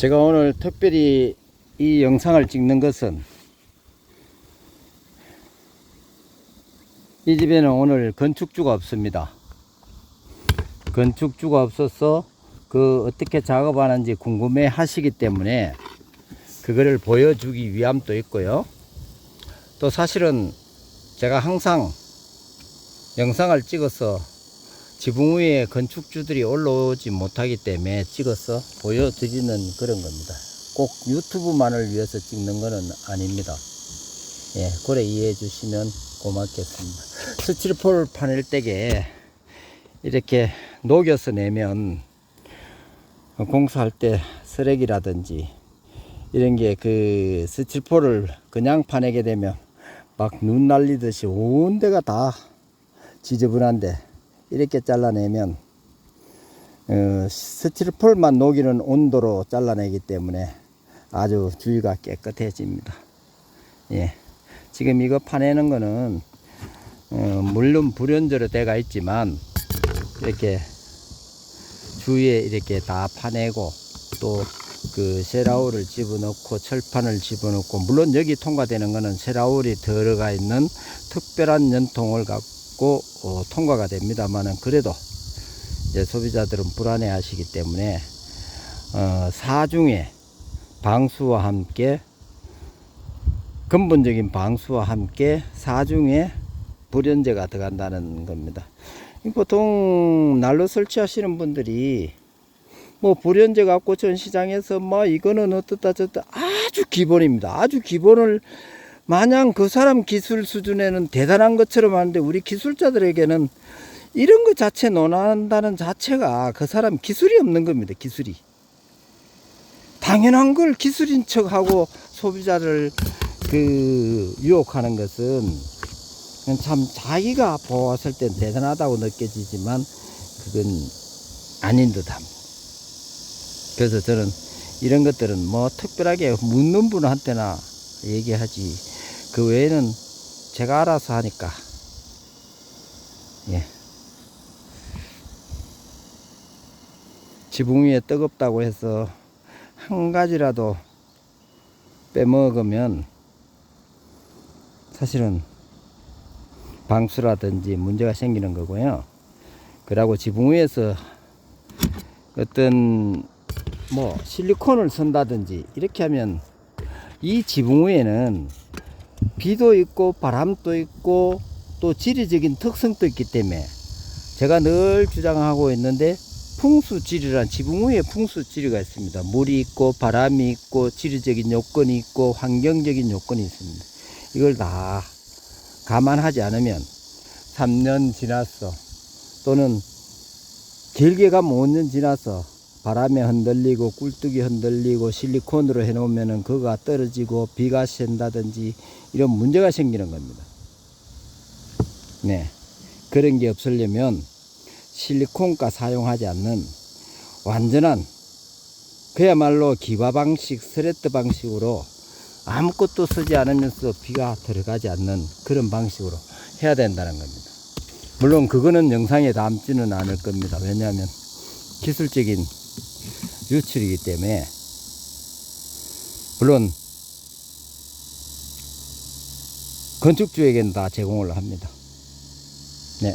제가 오늘 특별히 이 영상을 찍는 것은 이 집에는 오늘 건축주가 없습니다. 건축주가 없어서 어떻게 작업하는지 궁금해 하시기 때문에 그거를 보여주기 위함도 있고요. 또 사실은 제가 항상 영상을 찍어서 지붕 위에 건축주들이 올라오지 못하기 때문에 찍어서 보여드리는 그런 겁니다. 꼭 유튜브만을 위해서 찍는 거는 아닙니다. 예, 그래 이해해 주시면 고맙겠습니다. 스티로폼 파낼 때에 이렇게 녹여서 내면 공사할 때 쓰레기라든지 이런 게 그 스티로폼을 그냥 파내게 되면 막 눈 날리듯이 온 데가 다 지저분한데 이렇게 잘라내면 스티로폼만 녹이는 온도로 잘라내기 때문에 아주 주위가 깨끗해집니다. 예, 지금 이거 파내는 거는 물론 불연제로 되어 있지만 이렇게 주위에 이렇게 다 파내고 또 그 쇠라울을 집어넣고 철판을 집어넣고, 물론 여기 통과되는 거는 쇠라울이 들어가 있는 특별한 연통을 갖고 통과가 됩니다만은 그래도 이제 소비자들은 불안해 하시기 때문에 사중에 방수와 함께, 근본적인 방수와 함께 사중에 불연제가 들어간다는 겁니다. 보통 난로 설치하시는 분들이 뭐 불연제 갖고 전시장에서 뭐 이거는 어떻다 저렇다 아주 기본입니다. 아주 기본을 마냥 그 사람 기술 수준에는 대단한 것처럼 하는데, 우리 기술자들에게는 이런 것 자체 논한다는 자체가 그 사람 기술이 없는 겁니다. 기술이. 당연한 걸 기술인 척하고 소비자를 유혹하는 것은 참 자기가 보았을 땐 대단하다고 느껴지지만 그건 아닌 듯합니다. 그래서 저는 이런 것들은 뭐 특별하게 묻는 분한테나 얘기하지, 그 외에는 제가 알아서 하니까. 예. 지붕 위에 뜨겁다고 해서 한 가지라도 빼먹으면 사실은 방수라든지 문제가 생기는 거고요. 그리고 지붕 위에서 어떤 뭐 실리콘을 쓴다든지 이렇게 하면 이 지붕 위에는 비도 있고 바람도 있고 또 지리적인 특성도 있기 때문에 제가 늘 주장하고 있는데, 풍수지리란 지붕 위에 풍수지리가 있습니다. 물이 있고 바람이 있고 지리적인 요건이 있고 환경적인 요건이 있습니다. 이걸 다 감안하지 않으면 3년 지나서 또는 길게 가면 5년 지나서 바람에 흔들리고 꿀뚝이 흔들리고 실리콘으로 해놓으면 그거가 떨어지고 비가 샌다든지 이런 문제가 생기는 겁니다. 네, 그런 게 없으려면 실리콘가 사용하지 않는 완전한 그야말로 기화 방식, 스레트 방식으로 아무것도 쓰지 않으면서 비가 들어가지 않는 그런 방식으로 해야 된다는 겁니다. 물론 그거는 영상에 담지는 않을 겁니다. 왜냐하면 기술적인 유출이기 때문에. 물론 건축주에게는 다 제공을 합니다. 네.